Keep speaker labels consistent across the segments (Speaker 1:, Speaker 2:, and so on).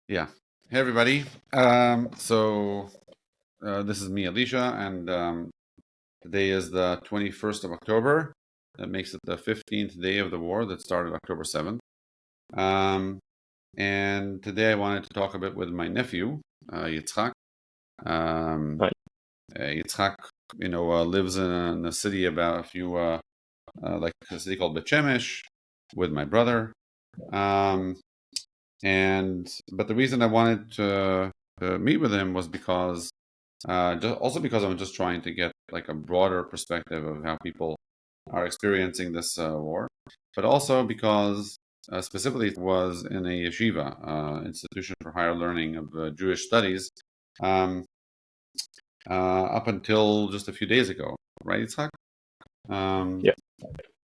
Speaker 1: Yeah. Hey, everybody. This is me, Alicia, and today is the 21st of October. That makes it the 15th day of the war that started October 7th. Um, and today I wanted to talk a bit with my nephew, Yitzchak. Um,
Speaker 2: Right.
Speaker 1: Yitzchak, lives in a city about like a city called Bet Shemesh with my brother. Um, but the reason I wanted to meet with him was because because I'm just trying to get like a broader perspective of how people are experiencing this war, but also because specifically it was in a yeshiva, institution for higher learning of Jewish studies, um, up until just a few days ago, right, Yitzhak? Um,
Speaker 2: Yeah.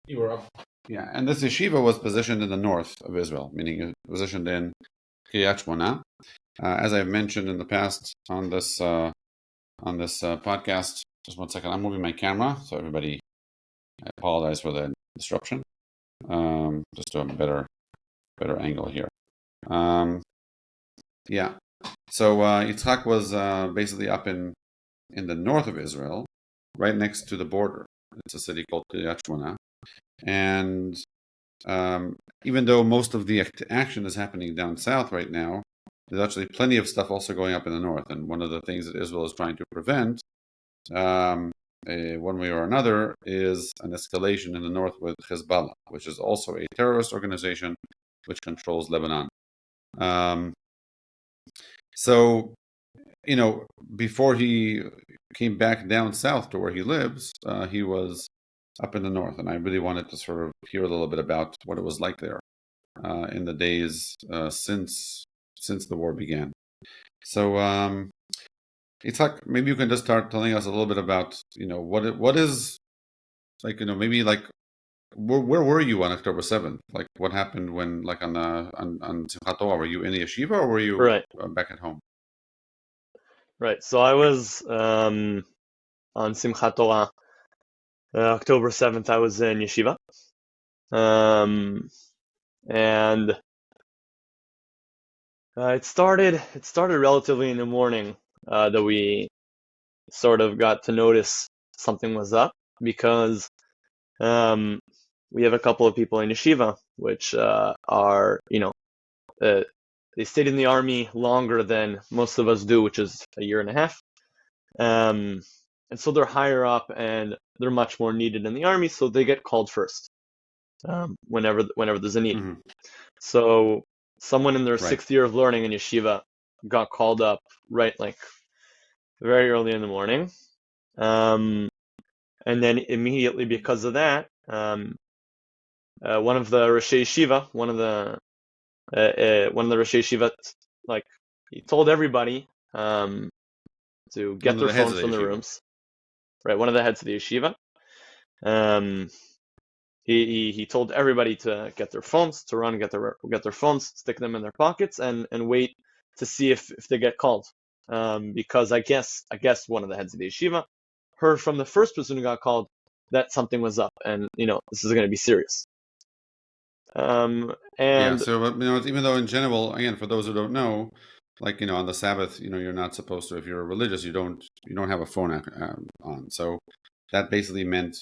Speaker 1: you were up. Yeah, and this yeshiva was positioned in the north of Israel, meaning it was positioned in Kiryat Shmonah. As I've mentioned in the past on this podcast, just one second, I'm moving my camera, so everybody, I apologize for the disruption. Just to a better angle here. Yeah. So Yitzchak was basically up in the north of Israel, right next to the border. It's a city called Kiryat Shmonah, and even though most of the action is happening down south right now, there's actually plenty of stuff also going up in the north. And one of the things that Israel is trying to prevent, one way or another, is an escalation in the north with Hezbollah, which is also a terrorist organization which controls Lebanon. So, before he came back down south to where he lives, he was up in the north. And I really wanted to sort of hear a little bit about what it was like there in the days since the war began. So, Itzhak, maybe you can just start telling us a little bit about what is like maybe like where were you on October 7th? Like what happened when like on Simchat Torah? Were you in the yeshiva or were you
Speaker 2: Right.
Speaker 1: back at home?
Speaker 2: Right. So I was on Simchat Torah, October 7th. I was in Yeshiva, and it started relatively in the morning that we sort of got to notice something was up because we have a couple of people in Yeshiva which are they stayed in the army longer than most of us do, which is a year and a half. And so they're higher up and they're much more needed in the army, so they get called first whenever there's a need.
Speaker 1: Mm-hmm.
Speaker 2: So someone in their
Speaker 1: Right.
Speaker 2: sixth year of learning in yeshiva got called up like very early in the morning, and then immediately because of that, one of the Roshei Yeshiva, one of the Roshei Yeshiva, like he told everybody to get
Speaker 1: One of
Speaker 2: their
Speaker 1: the heads
Speaker 2: phones
Speaker 1: of the
Speaker 2: from the
Speaker 1: yeshiva.
Speaker 2: rooms. Right, one of the heads of the yeshiva. Um, he told everybody to get their phones, to run and get their phones, stick them in their pockets, and wait to see if they get called. Because I guess one of the heads of the yeshiva heard from the first person who got called that something was up, and this is going to be serious.
Speaker 1: Yeah.
Speaker 2: And
Speaker 1: So, but, even though in general, again, for those who don't know, like on the Sabbath, you're not supposed to. If you're religious, you don't have a phone on. So that basically meant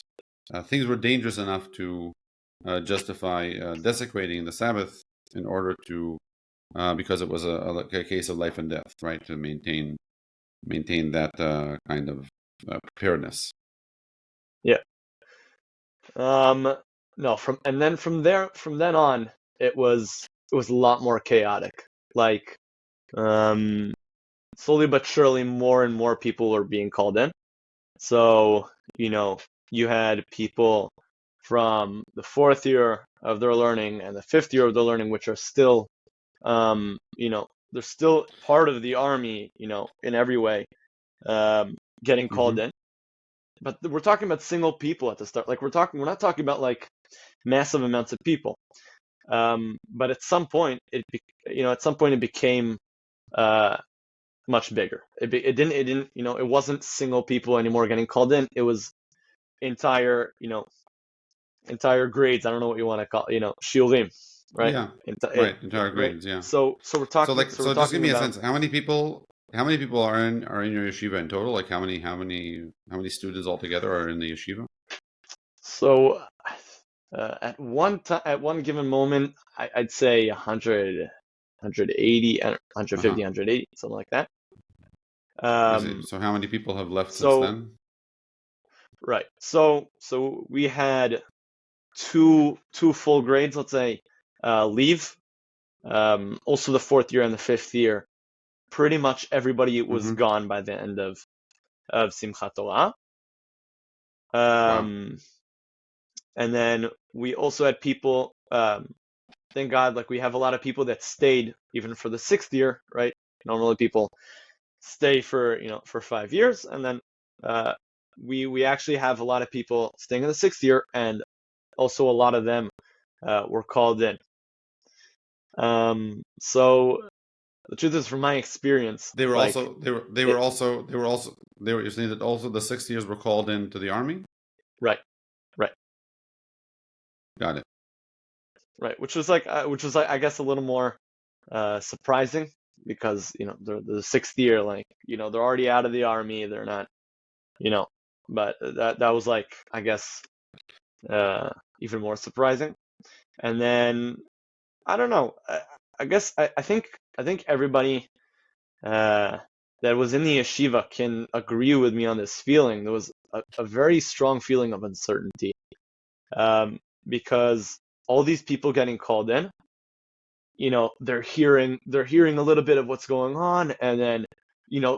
Speaker 1: things were dangerous enough to justify desecrating the Sabbath in order to because it was a case of life and death, right? To maintain that kind of preparedness.
Speaker 2: yeah, no, from then on, it was a lot more chaotic. Like, slowly but surely, more and more people were being called in. So, you had people from the fourth year of their learning and the fifth year of their learning, which are still, they're still part of the army, in every way, getting called
Speaker 1: Mm-hmm.
Speaker 2: in. But we're talking about single people at the start. Like we're not talking about like massive amounts of people. But at some point, it became much bigger. It didn't, it wasn't single people anymore getting called in. It was entire grades. I don't know what you want to call, shiurim, right?
Speaker 1: Yeah.
Speaker 2: It,
Speaker 1: Right. Entire
Speaker 2: right.
Speaker 1: grades. Yeah.
Speaker 2: So we're
Speaker 1: So
Speaker 2: talking.
Speaker 1: like,
Speaker 2: So we're
Speaker 1: so just give
Speaker 2: talking
Speaker 1: me a
Speaker 2: about.
Speaker 1: sense. How many people are in your yeshiva in total? Like how many students altogether are in the yeshiva?
Speaker 2: So at one time, at one given moment, I'd say 100, 180,
Speaker 1: Uh huh.
Speaker 2: 150, 180, something like that.
Speaker 1: I see.
Speaker 2: Um,
Speaker 1: So how many people have left since
Speaker 2: so
Speaker 1: then?
Speaker 2: right. So we had two full grades, let's say, leave. Also the fourth year and the fifth year. Pretty much everybody was
Speaker 1: Mm-hmm.
Speaker 2: gone by the end of Simchat Torah.
Speaker 1: Wow.
Speaker 2: Um, and then we also had people. Thank God, like we have a lot of people that stayed even for the sixth year, right? Normally people stay for for 5 years, and then uh, we actually have a lot of people staying in the sixth year, and also a lot of them were called in. So the truth is, from my experience,
Speaker 1: They were
Speaker 2: like
Speaker 1: also they were they were
Speaker 2: it,
Speaker 1: also they were also they were. You're saying that also the 6 years were called into the army.
Speaker 2: right, right,
Speaker 1: Got it.
Speaker 2: right, which was like I guess a little more surprising because the sixth year, like they're already out of the army, they're not, you know, but that was like I guess uh, even more surprising. And then I don't know, I guess I think everybody uh, that was in the yeshiva can agree with me on this feeling. There was a very strong feeling of uncertainty because all these people getting called in, they're hearing a little bit of what's going on, and then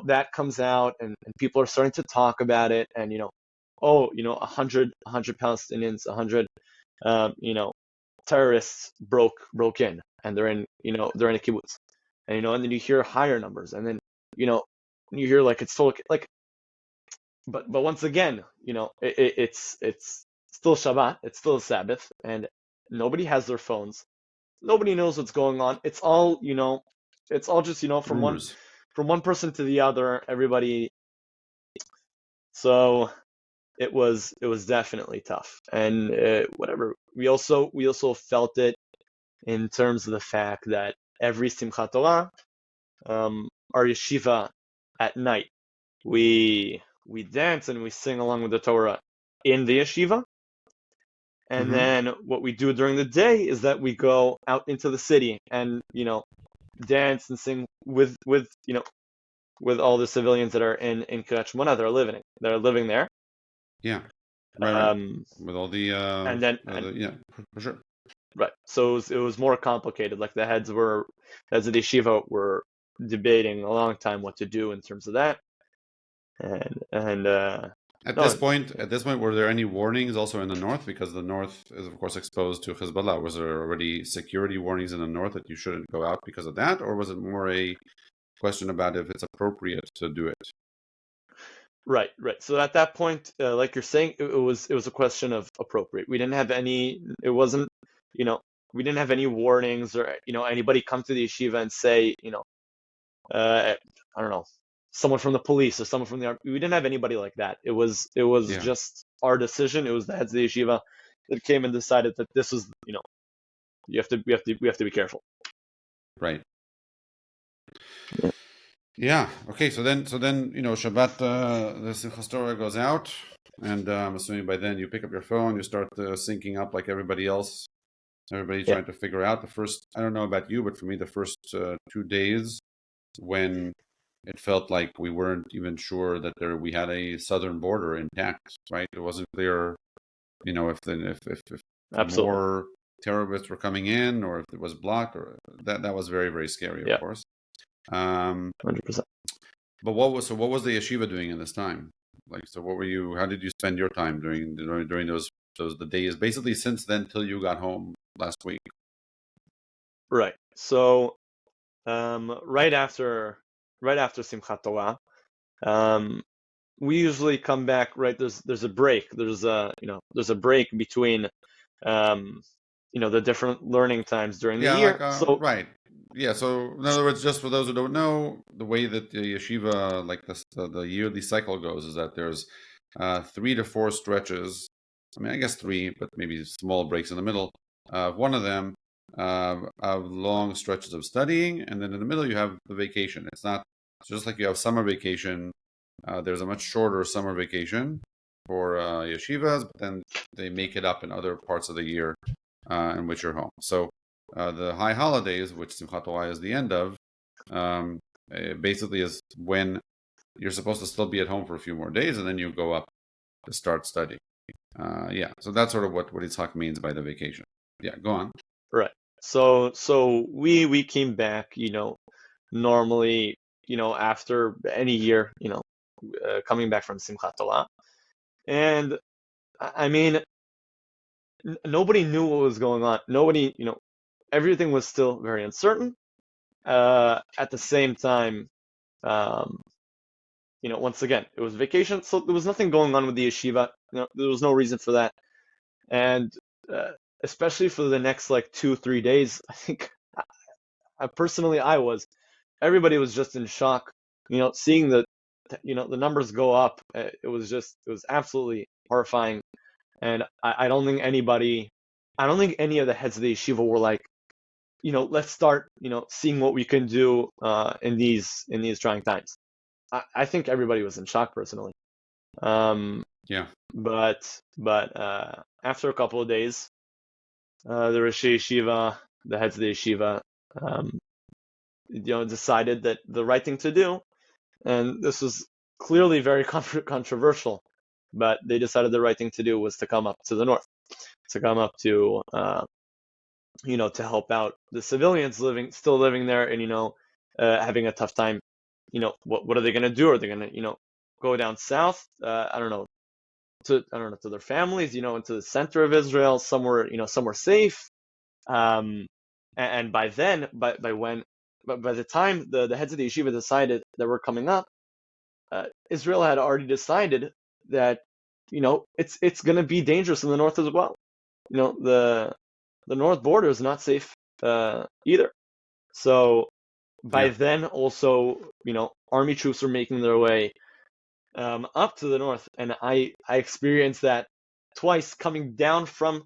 Speaker 2: that comes out, and people are starting to talk about it, and oh, 100 Palestinians, 100 terrorists broke in, and they're in a kibbutz, and then you hear higher numbers, and then you know you hear like it's still like, but once again, it's still Shabbat, it's still Sabbath, and nobody has their phones. Nobody knows what's going on. It's all just
Speaker 1: Rumors.
Speaker 2: from one person to the other. Everybody. So it was definitely tough, and whatever. We also felt it in terms of the fact that every Simchat Torah, our yeshiva at night, we dance and we sing along with the Torah in the yeshiva. And
Speaker 1: Mm-hmm.
Speaker 2: then what we do during the day is that we go out into the city and dance and sing with all the civilians that are in Kiryat Shmonah. They're living there.
Speaker 1: Yeah. Right.
Speaker 2: Um,
Speaker 1: With all the
Speaker 2: and then and
Speaker 1: yeah, for sure.
Speaker 2: right. So it was more complicated. Like the heads of the yeshiva were debating a long time what to do in terms of that. And
Speaker 1: At this
Speaker 2: no,
Speaker 1: point, were there any warnings also in the north? Because the north is, of course, exposed to Hezbollah. Was there already security warnings in the north that you shouldn't go out because of that, or was it more a question about if it's appropriate to do it?
Speaker 2: right, right. So at that point, like you're saying, it was a question of appropriate. We didn't have any. It wasn't, you know, we didn't have any warnings or anybody come to the yeshiva and say, I don't know, someone from the police or someone from the army. We didn't have anybody like that. It was
Speaker 1: Yeah,
Speaker 2: just our decision. It was the heads of the yeshiva that came and decided that this was, we have to be careful.
Speaker 1: right.
Speaker 2: Yeah.
Speaker 1: Yeah. Okay. So then, Shabbat, the Simchas Torah goes out, and I'm assuming by then you pick up your phone, you start syncing up like everybody else. Everybody
Speaker 2: Yeah.
Speaker 1: trying to figure out the first. I don't know about you, but for me, the first 2 days when it felt like we weren't even sure that we had a southern border intact, right? It wasn't clear, if
Speaker 2: Absolutely.
Speaker 1: more terrorists were coming in or if it was blocked, or that was very, very scary, of
Speaker 2: Yeah.
Speaker 1: course. Um,
Speaker 2: 100%.
Speaker 1: but what was the yeshiva doing in this time? Like, so what were you? How did you spend your time during those the days basically since then till you got home last week?
Speaker 2: Right. So right after Simchat Torah, um, we usually come back. Right. There's a break. There's a break between the different learning times during the
Speaker 1: Yeah, like
Speaker 2: year. So
Speaker 1: right. Yeah, so in other words, just for those who don't know, the way that the yeshiva, like the yearly cycle goes, is that there's 3 to 4 stretches. I mean, I guess three, but maybe small breaks in the middle. One of them of long stretches of studying, and then in the middle you have the vacation. It's not just like you have summer vacation. There's a much shorter summer vacation for yeshivas, but then they make it up in other parts of the year in which you're home. So the high holidays, which Simchat Torah is the end of, basically is when you're supposed to still be at home for a few more days, and then you go up to start studying. Yeah, so that's sort of what Yitzchak means by the vacation. Yeah, go on.
Speaker 2: Right. So we came back, normally, after any year, coming back from Simchat Torah. And I mean, nobody knew what was going on. Nobody, everything was still very uncertain. At the same time, um, once again, it was vacation, so there was nothing going on with the yeshiva. There was no reason for that. And uh, especially for the next like 2-3 days, I think personally everybody was just in shock. Seeing the numbers go up, it was absolutely horrifying. And I don't think any of the heads of the yeshiva were like, let's start, seeing what we can do in these trying times. I think everybody was in shock personally.
Speaker 1: Yeah.
Speaker 2: But after a couple of days, the Rosh Yeshiva, the heads of the yeshiva, decided that the right thing to do, and this was clearly very controversial, but they decided the right thing to do was to come up to the north, to come up to to help out the civilians still living there, and having a tough time. What are they going to do? Are they going to go down south? I don't know, to their families, into the center of Israel, somewhere safe. And by then, by the time the heads of the yeshiva decided that we're coming up, Israel had already decided that it's going to be dangerous in the north as well. The north border is not safe either. So by then, also, army troops are making their way up to the north, and I experienced that twice coming down from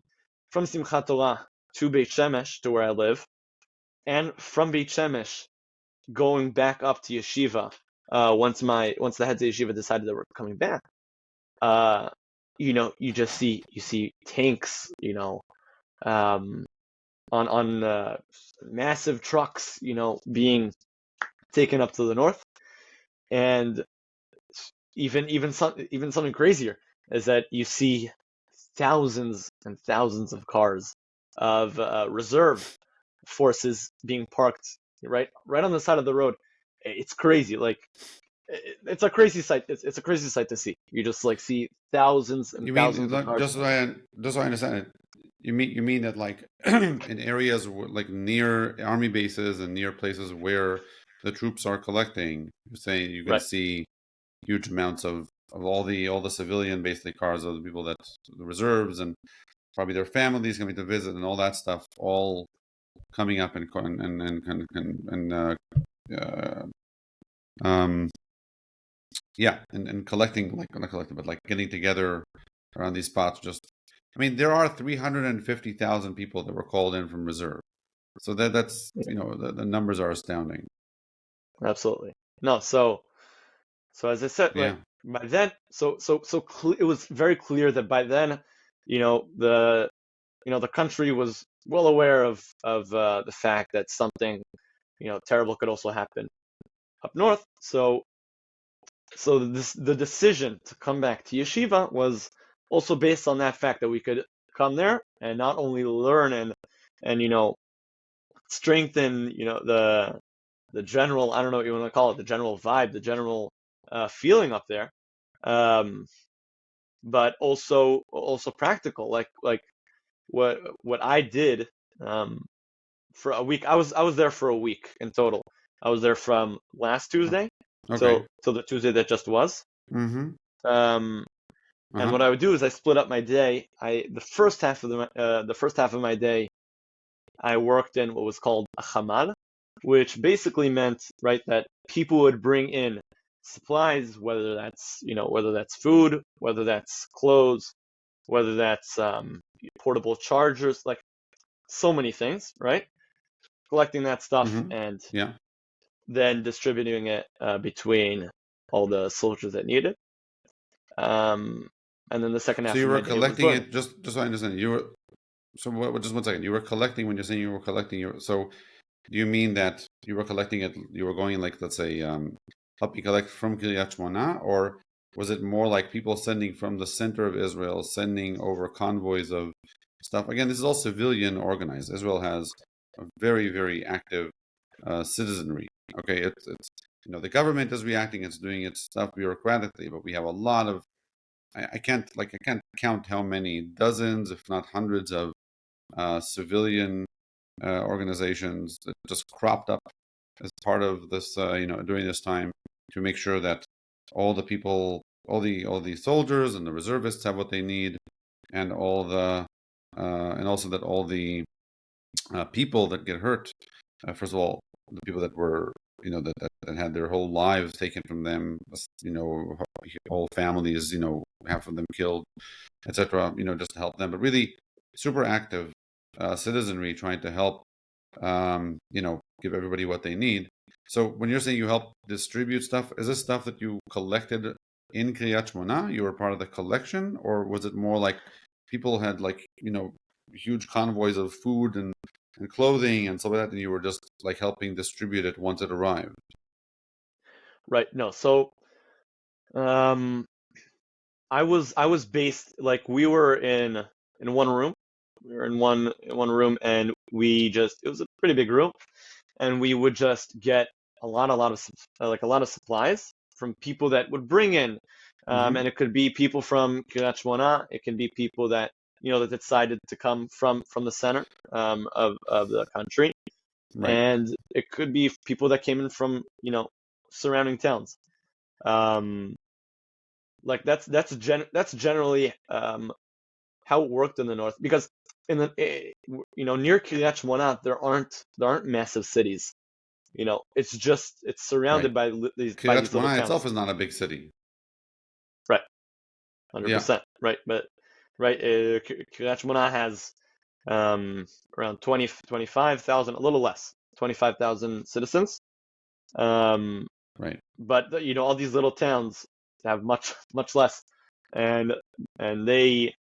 Speaker 2: Simchat Torah to Beit Shemesh, to where I live, and from Beit Shemesh going back up to yeshiva. Once the heads of yeshiva decided that we're coming back, you just see tanks, on massive trucks, being taken up to the north. And even something crazier is that you see thousands and thousands of cars of reserve forces being parked right on the side of the road. It's crazy. Like, it's a crazy sight. It's a crazy sight to see. You just like see thousands and
Speaker 1: You mean
Speaker 2: thousands of cars.
Speaker 1: just so I understand it? You mean that like in areas like near army bases and near places where the troops are collecting, you're saying you can
Speaker 2: Right.
Speaker 1: see huge amounts of all the civilian basically cars of the people that the reserves and probably their families coming to visit and all that stuff all coming up uh, um and collecting, like not collecting but like getting together around these spots. Just I mean there are 350,000 people that were called in from reserve, so that's the numbers are astounding.
Speaker 2: Absolutely. No, so as I said,
Speaker 1: Yeah.
Speaker 2: like by then, it was very clear that by then, the country was well aware of the fact that something terrible could also happen up north. So the decision to come back to yeshiva was also based on that fact that we could come there and not only learn and strengthen the general, I don't know what you want to call it, the general vibe, the general feeling up there, um, but also practical, like what I did for a week. I was there for a week in total. I was there from last Tuesday
Speaker 1: Okay.
Speaker 2: till the Tuesday that just was.
Speaker 1: Mm-hmm.
Speaker 2: Um, and
Speaker 1: Uh-huh.
Speaker 2: what I would do is I split up my day. The first half of my day I worked in what was called a chamal, which basically meant, right, that people would bring in supplies, whether that's food, whether that's clothes, whether that's portable chargers, like so many things, right? Collecting that stuff
Speaker 1: Mm-hmm.
Speaker 2: and
Speaker 1: Yeah.
Speaker 2: then distributing it between all the soldiers that need it. And then the second
Speaker 1: So
Speaker 2: half
Speaker 1: you
Speaker 2: of
Speaker 1: were
Speaker 2: my day was
Speaker 1: collecting
Speaker 2: learning.
Speaker 1: it, just so I understand. You were so what, just one second. You were collecting when you're saying you were collecting your. So do you mean that you were collecting it? You were going like, let's say, help you collect from Kiryat Shmonah, or was it more like people sending from the center of Israel, sending over convoys of stuff? Again, this is all civilian organized. Israel has a very, very active citizenry. Okay, it's the government is reacting, it's doing its stuff bureaucratically, but we have a lot of I can't count how many dozens, if not hundreds, of civilian organizations that just cropped up as part of this, during this time to make sure that all the people, all the soldiers and the reservists have what they need, and and also that all the people that get hurt, first of all, the people that were, that had their whole lives taken from them, whole families, half of them killed, etc., just to help them, but really super active citizenry trying to help, give everybody what they need. So when you're saying you help distribute stuff, is this stuff that you collected in Kiryat Shmona? You were part of the collection, or was it more like people had like, huge convoys of food and clothing and stuff like that, and you were just like helping distribute it once it arrived?
Speaker 2: Right. No. So um, I was based like we were in one room. We were in one room, and it was a pretty big room, and we would just get a lot of supplies from people that would bring in,
Speaker 1: Mm-hmm.
Speaker 2: and it could be people from Kiryat Shmona, it can be people that that decided to come from the center of the country,
Speaker 1: Right.
Speaker 2: and it could be people that came in from surrounding towns. Um, like that's generally how it worked in the north because in the near Kiryat Shmona there aren't massive cities. It's
Speaker 1: Right.
Speaker 2: surrounded by
Speaker 1: Kiryat
Speaker 2: these little
Speaker 1: Shmona itself
Speaker 2: towns.
Speaker 1: is not a big city.
Speaker 2: Right,
Speaker 1: Yeah.
Speaker 2: 100%. Right, but right, Kiryat Shmona has around 25,000, a little less, 25,000 citizens. Um,
Speaker 1: Right.
Speaker 2: but all these little towns have much less, and they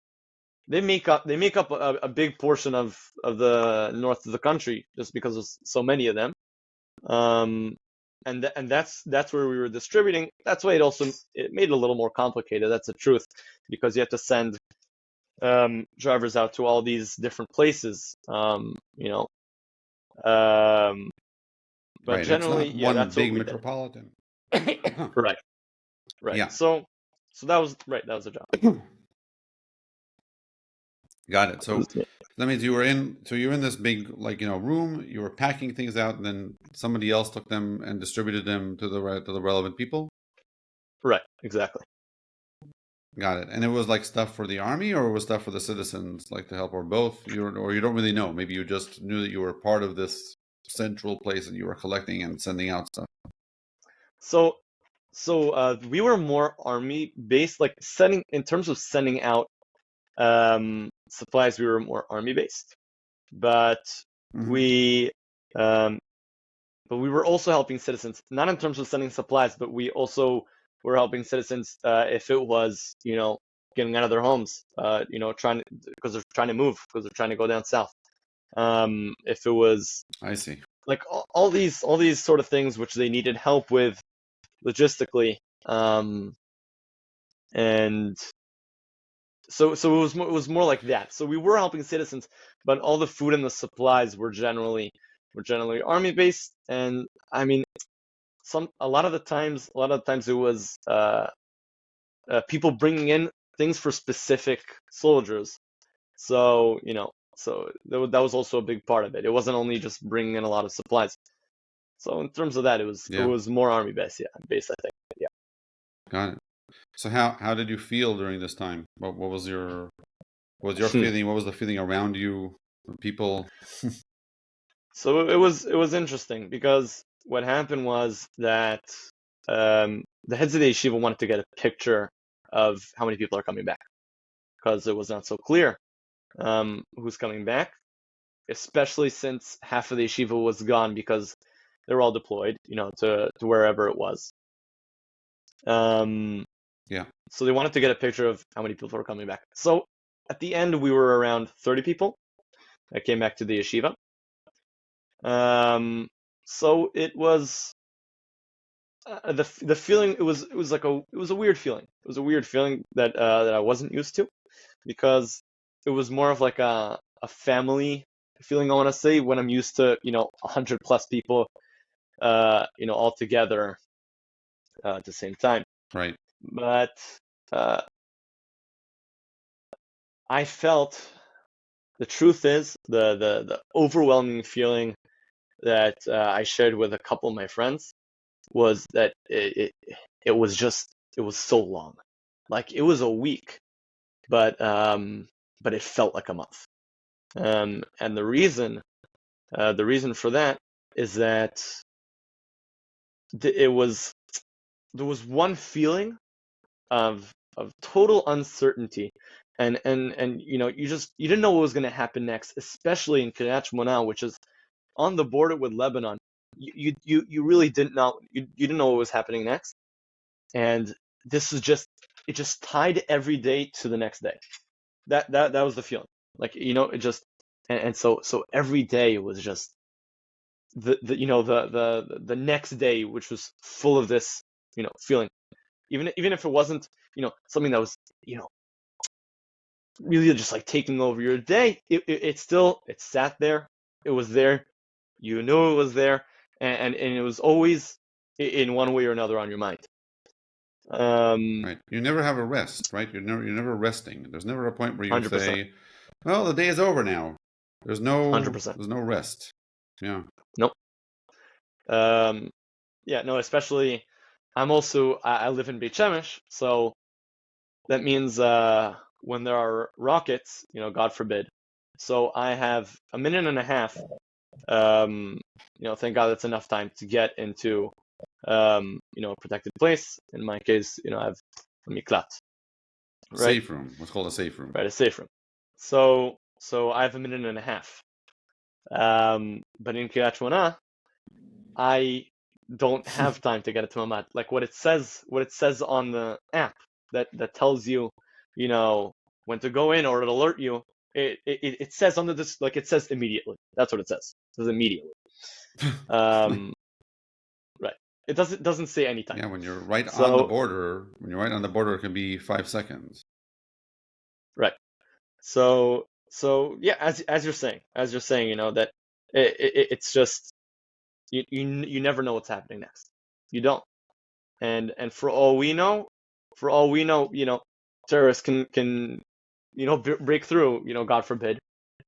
Speaker 2: make up a big portion of the north of the country just because there's so many of them. Um, and that's where we were distributing. That's why it made it a little more complicated. That's the truth, because you have to send drivers out to all these different places. Um, but
Speaker 1: Right. It's
Speaker 2: generally,
Speaker 1: not
Speaker 2: yeah,
Speaker 1: one
Speaker 2: that's what
Speaker 1: big
Speaker 2: we did.
Speaker 1: metropolitan.
Speaker 2: Right, right.
Speaker 1: Yeah.
Speaker 2: So that was right. That was the job.
Speaker 1: Got it.
Speaker 2: It was-
Speaker 1: So that means you're in this big, like, room, you were packing things out, and then somebody else took them and distributed them to the relevant people.
Speaker 2: right, exactly.
Speaker 1: Got it. And it was like stuff for the army, or it was stuff for the citizens, like to help, or both. Or you don't really know. Maybe you just knew that you were part of this central place and you were collecting and sending out stuff.
Speaker 2: So we were more army based, like sending in terms of sending out supplies. We were more army based, but
Speaker 1: Hmm.
Speaker 2: we um, we were also helping citizens, not in terms of sending supplies, but we also were helping citizens if it was getting out of their homes, trying because they're trying to move, because they're trying to go down south. If it was
Speaker 1: I see.
Speaker 2: like all these sort of things which they needed help with logistically, and so it was more like that. So we were helping citizens, but all the food and the supplies were generally army based, and I mean a lot of the times it was people bringing in things for specific soldiers. So that was also a big part of it. It wasn't only just bringing in a lot of supplies. So in terms of that, it
Speaker 1: Yeah.
Speaker 2: was more army based, yeah, based, I think. Yeah.
Speaker 1: Got it. So how did you feel during this time? What was your feeling? What was the feeling around you? The people?
Speaker 2: So it was interesting because what happened was that the heads of the yeshiva wanted to get a picture of how many people are coming back, because it was not so clear who's coming back. especially since half of the yeshiva was gone because they were all deployed, to wherever it was.
Speaker 1: Yeah.
Speaker 2: So they wanted to get a picture of how many people were coming back. So at the end, we were around 30 people that came back to the yeshiva. So it was the feeling. It was a weird feeling. It was a weird feeling that I wasn't used to, because it was more of like a family feeling, I want to say, when I'm used to 100 plus people all together at the same time.
Speaker 1: Right.
Speaker 2: But I felt, the truth is, the overwhelming feeling that I shared with a couple of my friends was that it was so long. Like, it was a week, but it felt like a month. And the reason for that is that there was one feeling of total uncertainty, and you didn't know what was going to happen next, especially in Kiryat Shmonah, which is on the border with Lebanon. You really didn't know, you didn't know what was happening next, and this is it just tied every day to the next day. That was the feeling. Like, it just, and so every day was just the next day, which was full of this feeling. Even if it wasn't something that was really just like taking over your day, it still, it sat there, it was there, you knew it was there, and it was always in one way or another on your mind.
Speaker 1: Right. You never have a rest, right? You're never resting. There's never a point where you
Speaker 2: 100%.
Speaker 1: say, "Well, the day is over now." There's no
Speaker 2: 100%.
Speaker 1: rest. Yeah.
Speaker 2: Nope. Yeah, no, especially, I live in Beit Shemesh, so that means when there are rockets, God forbid. So I have a minute and a half. Thank God that's enough time to get into a protected place. In my case, I have a miklat, right?
Speaker 1: Safe room. What's called a safe room.
Speaker 2: Right, a safe room. So I have a minute and a half. But in Kiryat Shmonah, I don't have time to get it to Mamad. Like, what it says on the app that tells you, when to go in, or it'll alert you. It says under this, like, it says immediately. That's what it says. It says immediately. Right. It doesn't say anytime.
Speaker 1: Yeah, when you're right
Speaker 2: So,
Speaker 1: on the border, it can be 5 seconds.
Speaker 2: right. So yeah, as you're saying, that it's just, you never know what's happening next. You don't. And for all we know, terrorists can break through, God forbid,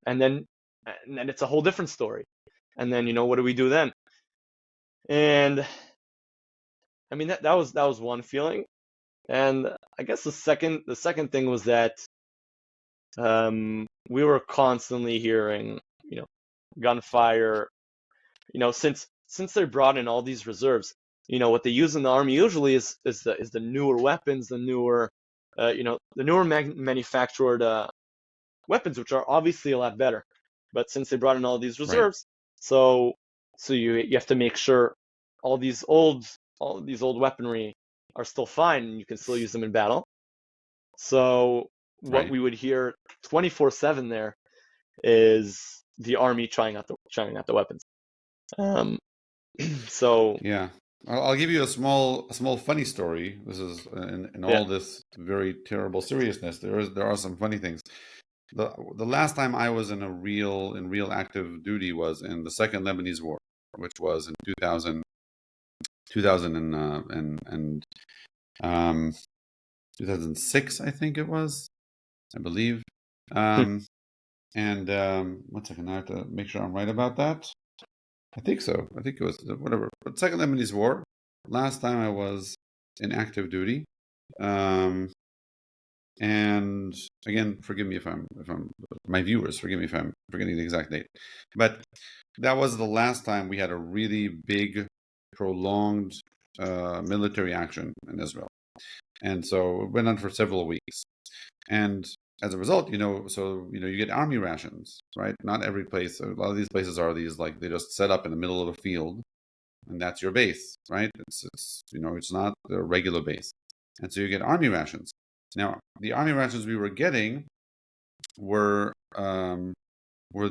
Speaker 2: and then it's a whole different story. And then, what do we do then? And I mean, that was one feeling. And I guess the second thing was that we were constantly hearing, gunfire. Since they brought in all these reserves, what they use in the army usually is the newer weapons, the newer manufactured weapons, which are obviously a lot better. But since they brought in all these
Speaker 1: Right.
Speaker 2: reserves, so you have to make sure all these old weaponry are still fine, and you can still use them in battle. So what
Speaker 1: Right.
Speaker 2: we would hear 24/7 there is the army trying out the weapons. So
Speaker 1: Yeah. I'll give you a small funny story. This is in
Speaker 2: yeah.
Speaker 1: all this very terrible seriousness. There are some funny things. The last time I was in real active duty was in the Second Lebanese War, which was in 2000 um 2006, I think it was, I believe. And 1 second, I have to make sure I'm right about that. I think so. I think it was whatever. But Second Lebanese War. Last time I was in active duty. And again, forgive me if I'm my viewers, forgive me if I'm forgetting the exact date. But that was the last time we had a really big, prolonged military action in Israel. And so it went on for several weeks. And as a result, you get army rations, right? Not every place. A lot of these places are these like they just set up in the middle of a field, and that's your base, right? It's not the regular base, and so you get army rations. Now, the army rations we were getting were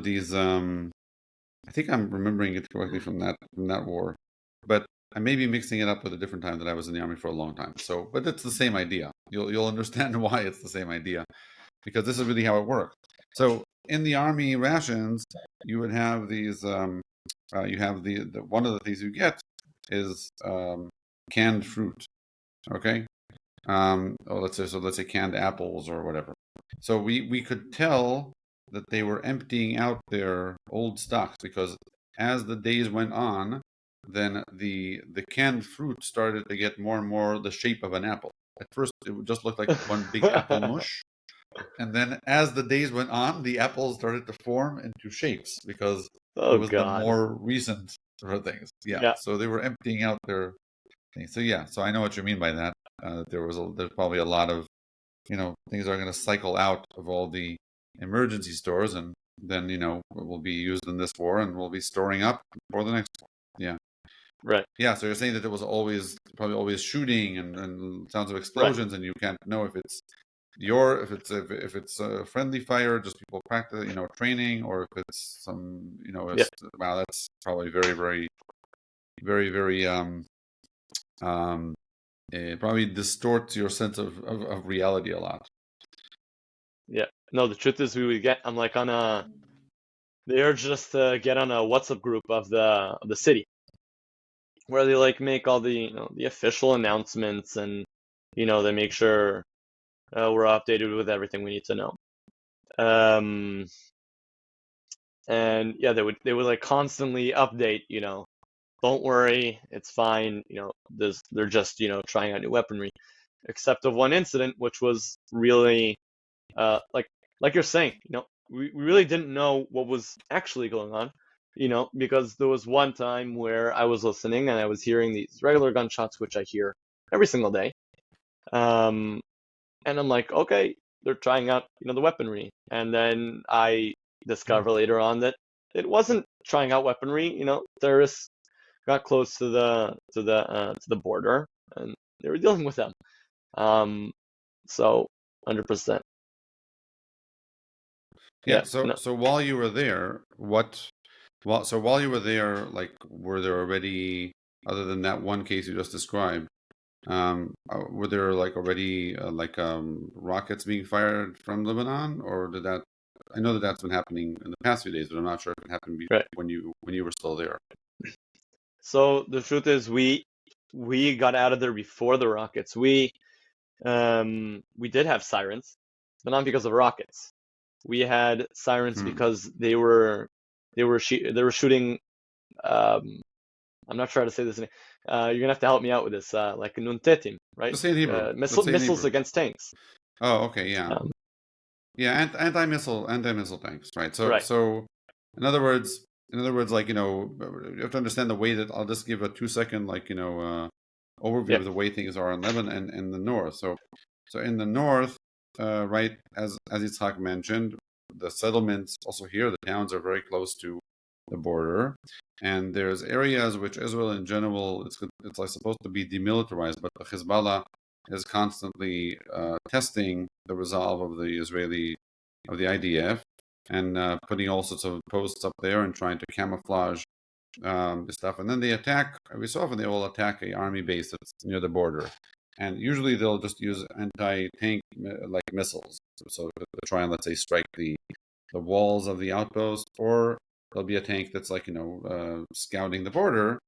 Speaker 1: these. I think I'm remembering it correctly from that war, but I may be mixing it up with a different time that I was in the army for a long time. So, but it's the same idea. You'll understand why it's the same idea, because this is really how it works. So in the army rations, you would have these. You have the one of the things you get is canned fruit. Okay. Let's say canned apples or whatever. So we could tell that they were emptying out their old stocks, because as the days went on, then the canned fruit started to get more and more the shape of an apple. At first, it would just look like one big apple mush, and then as the days went on, the apples started to form into shapes because it
Speaker 2: Oh
Speaker 1: was the
Speaker 2: God.
Speaker 1: more recent sort of things. Yeah,
Speaker 2: Yeah.
Speaker 1: so they were emptying out their things. So yeah, so I know what you mean by that. There's probably a lot of things are going to cycle out of all the emergency stores, and then will be used in this war, and we'll be storing up for the next war. Yeah.
Speaker 2: Right.
Speaker 1: Yeah, so you're saying that there was probably always shooting and sounds of
Speaker 2: Right.
Speaker 1: explosions, and you can't know if it's if it's a friendly fire, just people practice, training, or if it's some,
Speaker 2: Yeah.
Speaker 1: wow, that's probably very, very, very, very it probably distorts your sense of reality a lot.
Speaker 2: Yeah. No, the truth is we would get. I'm like on a. They're just get on a WhatsApp group of the city where they like make all the the official announcements, and they make sure we're updated with everything we need to know. Um, and yeah, they would like constantly update. Don't worry, it's fine. They're just trying out new weaponry, except of one incident, which was really like you're saying. We really didn't know what was actually going on. Because there was one time where I was listening and I was hearing these regular gunshots, which I hear every single day. Um, and I'm like, okay, they're trying out, the weaponry. And then I discover later on that it wasn't trying out weaponry. Terrorists got close to the border, and they were dealing with them. Um, so 100%.
Speaker 1: Yeah.
Speaker 2: Yeah.
Speaker 1: So
Speaker 2: No.
Speaker 1: so while you were there, while you were there, like, were there already, other than that one case you just described, were there like already rockets being fired from Lebanon, or did that? I know that that's been happening in the past few days, but I'm not sure if it happened
Speaker 2: Right.
Speaker 1: when you were still there.
Speaker 2: So the truth is, we got out of there before the rockets. We did have sirens, but not because of rockets. We had sirens
Speaker 1: Hmm.
Speaker 2: because they were shooting. I'm not sure how to say this name. You're gonna have to help me out with this. Like nuntetim, right?
Speaker 1: Let's say in Hebrew. Let's say in
Speaker 2: Missiles
Speaker 1: Hebrew.
Speaker 2: against tanks.
Speaker 1: Oh, okay, yeah.
Speaker 2: Um,
Speaker 1: Yeah, anti-missile tanks, right? So
Speaker 2: right.
Speaker 1: so in other words, like, you have to understand the way that I'll just give a 2 second, like, overview
Speaker 2: Yeah.
Speaker 1: of the way things are in Lebanon and in the north. So in the north, right, as Yitzchak mentioned, the settlements also here, the towns are very close to the border, and there's areas which Israel in general, it's like supposed to be demilitarized, but the Hezbollah is constantly testing the resolve of the IDF, and putting all sorts of posts up there and trying to camouflage the stuff. And then they attack. Every so often, they will attack a army base that's near the border, and usually they'll just use anti-tank like missiles, so to try and, let's say, strike the walls of the outpost, or there'll be a tank that's like scouting the border,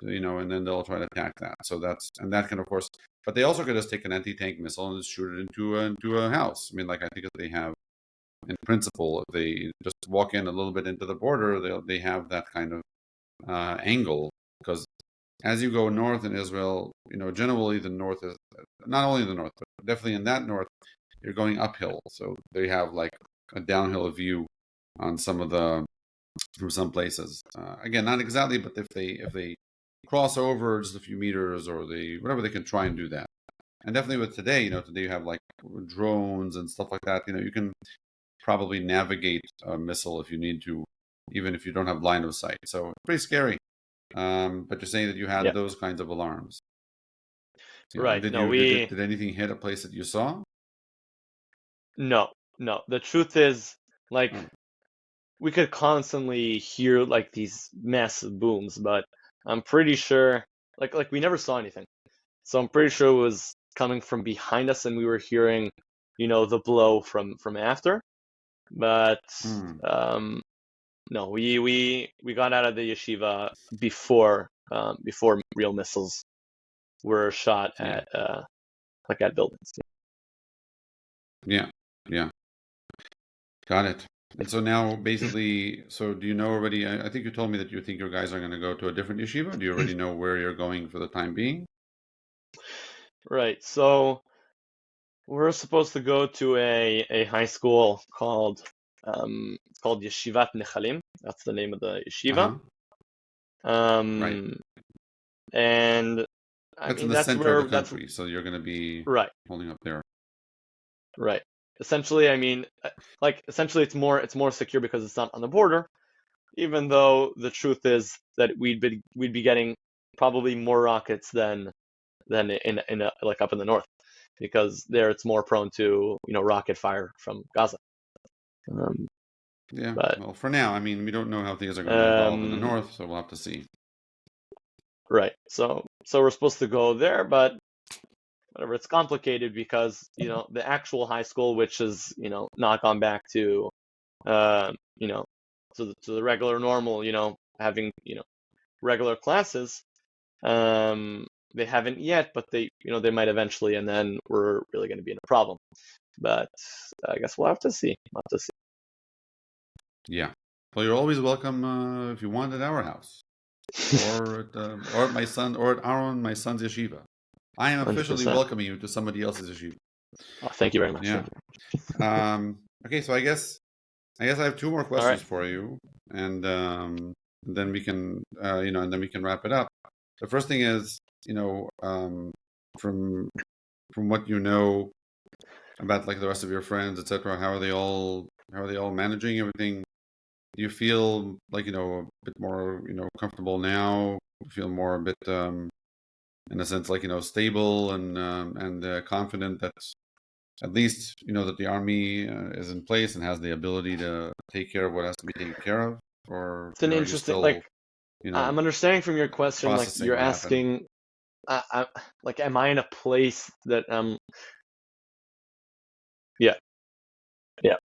Speaker 1: and then they'll try to attack that. So that can, of course, but they also could just take an anti-tank missile and just shoot it into a house. I mean, like, I think that they have, in principle, if they just walk in a little bit into the border, they have that kind of angle, because as you go north in Israel, generally the north is not only the north, but definitely in that north, you're going uphill, so they have like a downhill view on from some places. Again, not exactly, but if they cross over just a few meters, or they whatever, they can try and do that. And definitely with today, today you have like drones and stuff like that. You can probably navigate a missile if you need to, even if you don't have line of sight. So pretty scary. But you're saying that you had
Speaker 2: Yeah,
Speaker 1: those kinds of alarms. And
Speaker 2: right.
Speaker 1: did
Speaker 2: No,
Speaker 1: you did anything hit a place that you saw?
Speaker 2: no, no. The truth is, like,
Speaker 1: Oh,
Speaker 2: we could constantly hear like these massive booms, but I'm pretty sure, like we never saw anything. So I'm pretty sure it was coming from behind us, and we were hearing, the blow from after. But
Speaker 1: hmm,
Speaker 2: um, no, we got out of the yeshiva before real missiles were shot
Speaker 1: yeah,
Speaker 2: at buildings.
Speaker 1: yeah, yeah. Got it. And so now, basically, so do you know already? I think you told me that you think your guys are going to go to a different yeshiva. Do you already know where you're going for the time being?
Speaker 2: Right. So we're supposed to go to a high school it's called Yeshivat Nechalim. That's the name of the yeshiva.
Speaker 1: Uh-huh. Right.
Speaker 2: Um, and I
Speaker 1: That's in
Speaker 2: mean
Speaker 1: the center of the
Speaker 2: that's
Speaker 1: country, so you're going to be
Speaker 2: right,
Speaker 1: holding up there.
Speaker 2: right. Essentially, I mean, essentially it's more secure because it's not on the border. Even though the truth is that we'd be getting probably more rockets than like up in the north, because there it's more prone to rocket fire from Gaza. Um,
Speaker 1: Yeah.
Speaker 2: but
Speaker 1: Well, for now, I mean, we don't know how things are going to evolve in the
Speaker 2: um,
Speaker 1: north, so we'll have to see.
Speaker 2: right. So we're supposed to go there, but whatever. It's complicated because the actual high school, which is not gone back to uh, you know to the regular normal, having regular classes. They haven't yet, but they might eventually, and then we're really going to be in a problem. But I guess we'll have to see. We'll have to see.
Speaker 1: Yeah. Well, you're always welcome if you want at our house, or at my son's yeshiva. I am officially
Speaker 2: 100%.
Speaker 1: welcoming you to somebody else's yeshiva.
Speaker 2: Oh, thank you very much.
Speaker 1: Yeah.
Speaker 2: Thank you.
Speaker 1: Okay, so I guess I have two more
Speaker 2: All right.
Speaker 1: questions for you, and then we can and then we can wrap it up. The first thing is, from what you know about like the rest of your friends, etc. How are they all managing everything? Do you feel like a bit more comfortable now? Feel more a bit in a sense like stable and confident that at least that the army is in place and has the ability to take care of what has to be taken care of, or
Speaker 2: It's an
Speaker 1: are you
Speaker 2: interesting,
Speaker 1: still
Speaker 2: like, I'm understanding from your question, like
Speaker 1: processing
Speaker 2: you're
Speaker 1: what happened?
Speaker 2: asking, like, am I in a place that yeah, yeah.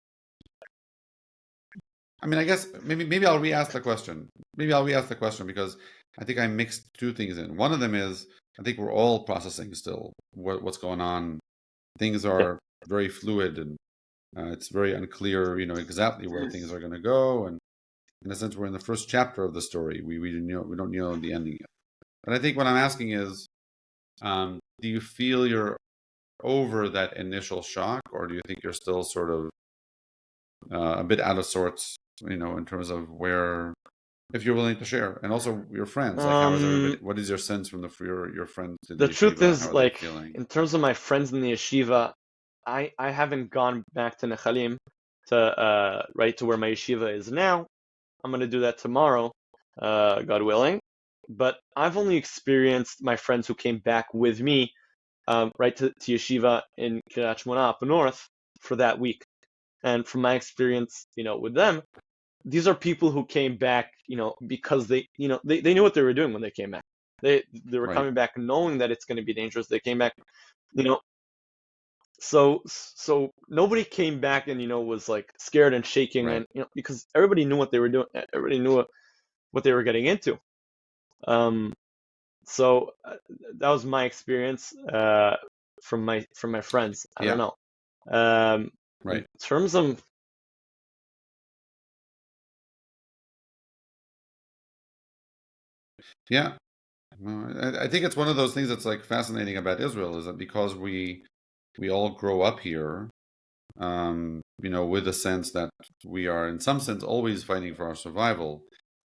Speaker 1: I mean, I guess maybe I'll re-ask the question. Maybe I'll re-ask the question because I think I mixed two things in. One of them is I think we're all processing still what's going on. Things
Speaker 2: Yeah.
Speaker 1: are very fluid and it's very unclear, exactly where things are going to go. And in a sense, we're in the first chapter of the story. We don't know the ending yet. But I think what I'm asking is, do you feel you're over that initial shock, or do you think you're still sort of a bit out of sorts, in terms of where, if you're willing to share, and also your friends, like how is everybody?
Speaker 2: Um,
Speaker 1: What is your sense from your friends to
Speaker 2: the
Speaker 1: the
Speaker 2: truth
Speaker 1: yeshiva? How
Speaker 2: is,
Speaker 1: are they
Speaker 2: like,
Speaker 1: feeling?
Speaker 2: in terms of my friends in the yeshiva, I haven't gone back to Nechalim to right to where my yeshiva is now. I'm gonna do that tomorrow, God willing. But I've only experienced my friends who came back with me, right to yeshiva in Kiryat Shmonah up north for that week. And from my experience, with them, these are people who came back, because they knew what they were doing when they came back. They were
Speaker 1: Right,
Speaker 2: coming back knowing that it's going to be dangerous. They came back, you know. So nobody came back and was like scared and shaking,
Speaker 1: right.
Speaker 2: and because everybody knew what they were doing. Everybody knew what they were getting into. Um, so that was my experience from my friends. I don't
Speaker 1: Yeah,
Speaker 2: know. In
Speaker 1: right.
Speaker 2: terms of
Speaker 1: Yeah. No, I think it's one of those things that's like fascinating about Israel is that because we all grow up here, with the sense that we are in some sense always fighting for our survival,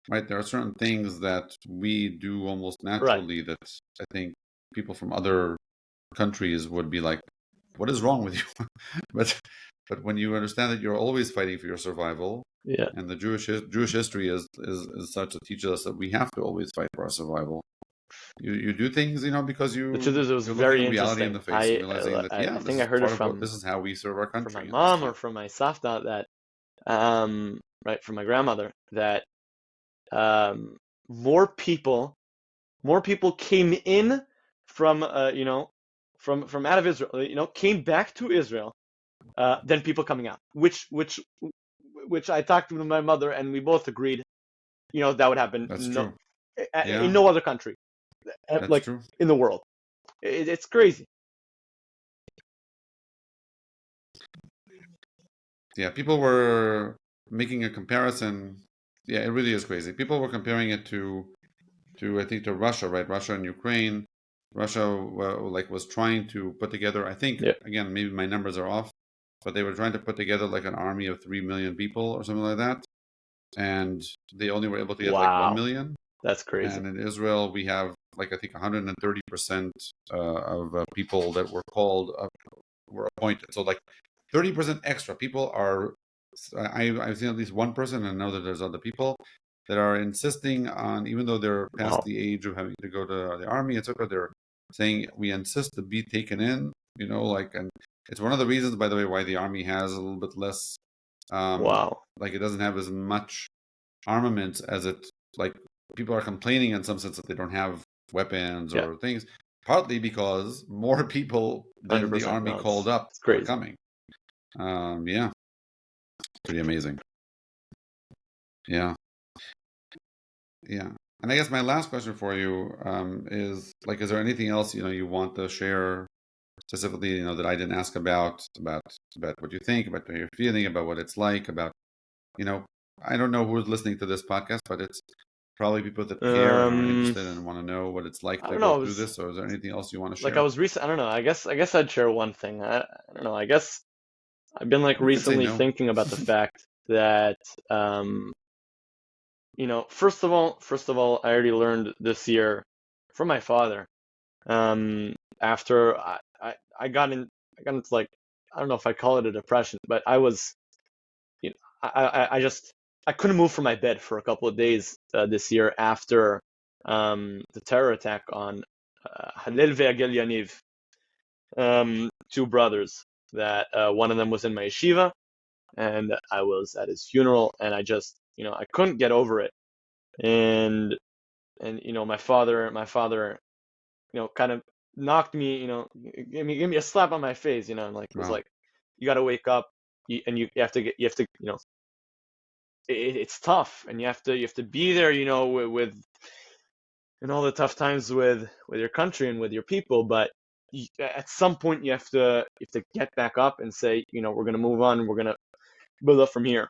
Speaker 1: right? There are certain things that we do almost
Speaker 2: right,
Speaker 1: naturally that I think people from other countries would be like, what is wrong with you? but when you understand that you're always fighting for your survival,
Speaker 2: Yeah.
Speaker 1: and the Jewish history is such that teaches us that we have to always fight for our survival. You do things, because
Speaker 2: The truth is, it was
Speaker 1: you're looking
Speaker 2: very
Speaker 1: reality in
Speaker 2: interesting.
Speaker 1: the face and realizing that
Speaker 2: I
Speaker 1: this
Speaker 2: think I
Speaker 1: is
Speaker 2: heard it
Speaker 1: part of what this is how we serve our
Speaker 2: from my
Speaker 1: country in this
Speaker 2: mom or
Speaker 1: time.
Speaker 2: from my savta that right, from my grandmother, that um more people came in from from out of Israel, came back to Israel than people coming out, which I talked to my mother and we both agreed, that would happen
Speaker 1: That's true.
Speaker 2: in
Speaker 1: Yeah,
Speaker 2: no other country,
Speaker 1: that's
Speaker 2: like
Speaker 1: true.
Speaker 2: in the world. It's crazy.
Speaker 1: Yeah, people were making a comparison. Yeah, it really is crazy. People were comparing it to I think to Russia, right? Russia and Ukraine. Russia was trying to put together. I think
Speaker 2: Yeah.
Speaker 1: again, maybe my numbers are off, but they were trying to put together like an army of 3 million people or something like that, and they only were able to get like one
Speaker 2: Wow,
Speaker 1: million.
Speaker 2: that's crazy.
Speaker 1: And in Israel, we have like I think 130% of people that were called were appointed. So like 30% extra people are. I've seen at least one person, and I know that there's other people that are insisting on, even though they're past
Speaker 2: Wow.
Speaker 1: the age of having to go to the army, etc. They're saying we insist to be taken in. And it's one of the reasons, by the way, why the army has a little bit less.
Speaker 2: Wow.
Speaker 1: Like it doesn't have as much armaments as it like people are complaining in some sense that they don't have weapons
Speaker 2: Yeah,
Speaker 1: or things, partly because more people than the
Speaker 2: 100%.
Speaker 1: army
Speaker 2: No,
Speaker 1: called up
Speaker 2: it's
Speaker 1: are
Speaker 2: crazy.
Speaker 1: coming. Yeah, pretty amazing. Yeah, yeah. And I guess my last question for you is like, is there anything else you want to share specifically, that I didn't ask about what you think, about what you're feeling, about what it's like, about you know, I don't know who's listening to this podcast, but it's probably people that care and are
Speaker 2: Um,
Speaker 1: interested and want to know what it's like
Speaker 2: I
Speaker 1: to
Speaker 2: don't know.
Speaker 1: go
Speaker 2: I
Speaker 1: through
Speaker 2: was
Speaker 1: this. Or is there anything else you want to
Speaker 2: like, I
Speaker 1: share?
Speaker 2: was recent. I don't know. I guess I'd share one thing. I don't know. I guess I've been like
Speaker 1: You could say
Speaker 2: recently
Speaker 1: no.
Speaker 2: thinking about the fact that um, first of all, I already learned this year from my father. After I got into like, I don't know if I call it a depression, but I was, you know, I just I couldn't move from my bed for a couple of days this year after the terror attack on Halil Ve'agel Yaniv, two brothers that one of them was in my yeshiva and I was at his funeral and I just, I couldn't get over it. And my father, kind of knocked me, gave me a slap on my face, and like was
Speaker 1: Wow.
Speaker 2: like, you got to wake up, and you have to it's tough, and you have to be there, with in all the tough times with your country and with your people, but at some point you have to get back up and say, we're gonna move on, we're gonna build up from here,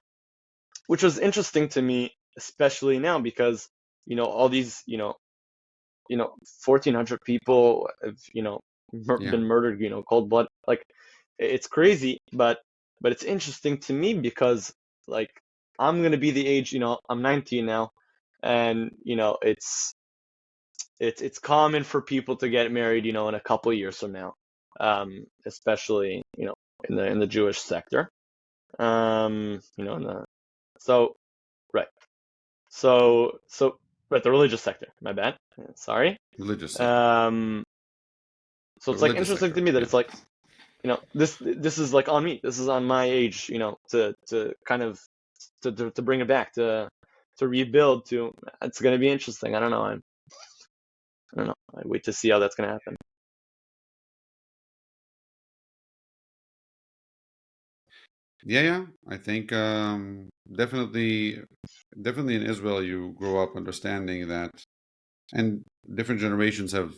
Speaker 2: which was interesting to me, especially now because all these 1,400 people have
Speaker 1: Yeah.
Speaker 2: been murdered, cold blood, like it's crazy, but it's interesting to me because like I'm gonna be the age, I'm 19 now, and it's common for people to get married, in a couple of years from now, especially in the Jewish sector, in the so right, so right, the religious sector. My bad. Sorry.
Speaker 1: Religious sector.
Speaker 2: Um, so
Speaker 1: The
Speaker 2: it's like
Speaker 1: religious
Speaker 2: interesting to
Speaker 1: sector.
Speaker 2: me that
Speaker 1: Yeah.
Speaker 2: it's like this is like on me. This is on my age, to kind of to bring it back to rebuild. It's gonna be interesting. I don't know. I don't know. I wait to see how that's gonna happen.
Speaker 1: Yeah. Yeah. I think definitely in Israel you grow up understanding that, and different generations have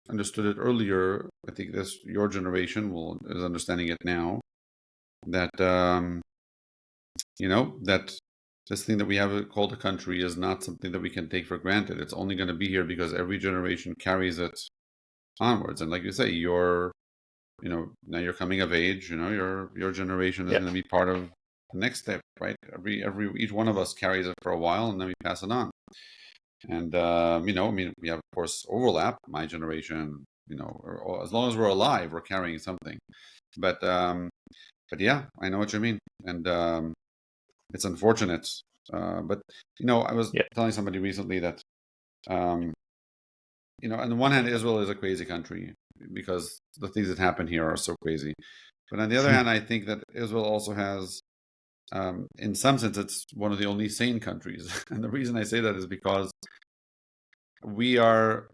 Speaker 1: understood it earlier. I think this your generation will is understanding it now that that this thing that we have called a country is not something that we can take for granted. It's only going to be here because every generation carries it onwards. And like you say, now you're coming of age. Your generation is
Speaker 2: Yeah.
Speaker 1: going to be part of the next step, right? Each one of us carries it for a while, and then we pass it on. And I mean, we have of course overlap. My generation or as long as we're alive, we're carrying something. But yeah, I know what you mean, and it's unfortunate. But I was
Speaker 2: Yeah.
Speaker 1: telling somebody recently that on the one hand, Israel is a crazy country because the things that happen here are so crazy. But on the other hand, I think that Israel also has, in some sense, it's one of the only sane countries. And the reason I say that is because we are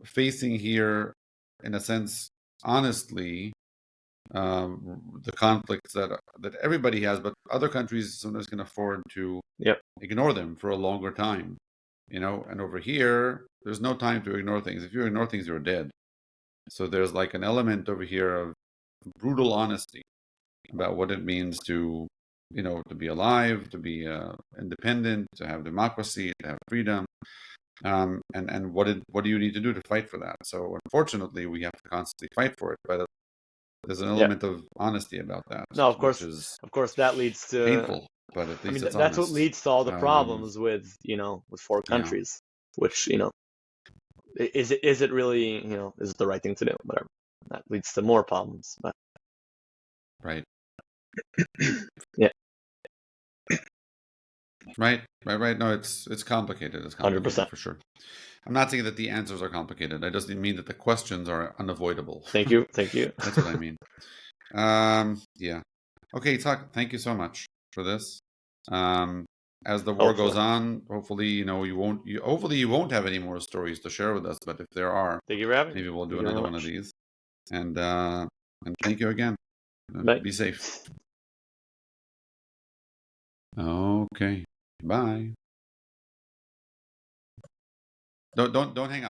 Speaker 1: facing here, in a sense, honestly, the conflicts that everybody has, but other countries sometimes can afford to
Speaker 2: Yep.
Speaker 1: ignore them for a longer time. And over here, there's no time to ignore things. If you ignore things, you're dead. So there's like an element over here of brutal honesty about what it means to be alive, to be independent, to have democracy, to have freedom, and what do you need to do to fight for that? So unfortunately, we have to constantly fight for it, but there's an
Speaker 2: Yeah.
Speaker 1: element of honesty about that,
Speaker 2: No, of
Speaker 1: which
Speaker 2: course,
Speaker 1: is
Speaker 2: that leads to.
Speaker 1: painful, but at
Speaker 2: I
Speaker 1: least
Speaker 2: mean,
Speaker 1: it's
Speaker 2: that's what
Speaker 1: honest.
Speaker 2: leads to all the problems with with four
Speaker 1: Yeah,
Speaker 2: countries, which is it really is it the right thing to do? Whatever. That leads to more problems. But
Speaker 1: right,
Speaker 2: yeah,
Speaker 1: right. No, it's complicated. It's complicated
Speaker 2: 100%.
Speaker 1: for sure. I'm not saying that the answers are complicated. I just mean that the questions are unavoidable.
Speaker 2: Thank you, thank you.
Speaker 1: That's what I mean. Yeah. Okay, thank you so much for this. As the war goes
Speaker 2: Hopefully,
Speaker 1: on, hopefully, hopefully you won't have any more stories to share with us, but if there are,
Speaker 2: thank you for having me.
Speaker 1: maybe we'll do
Speaker 2: Thank you very
Speaker 1: another one of
Speaker 2: much.
Speaker 1: these. And thank you again.
Speaker 2: Bye.
Speaker 1: Be safe. Okay. Bye. Don't hang up.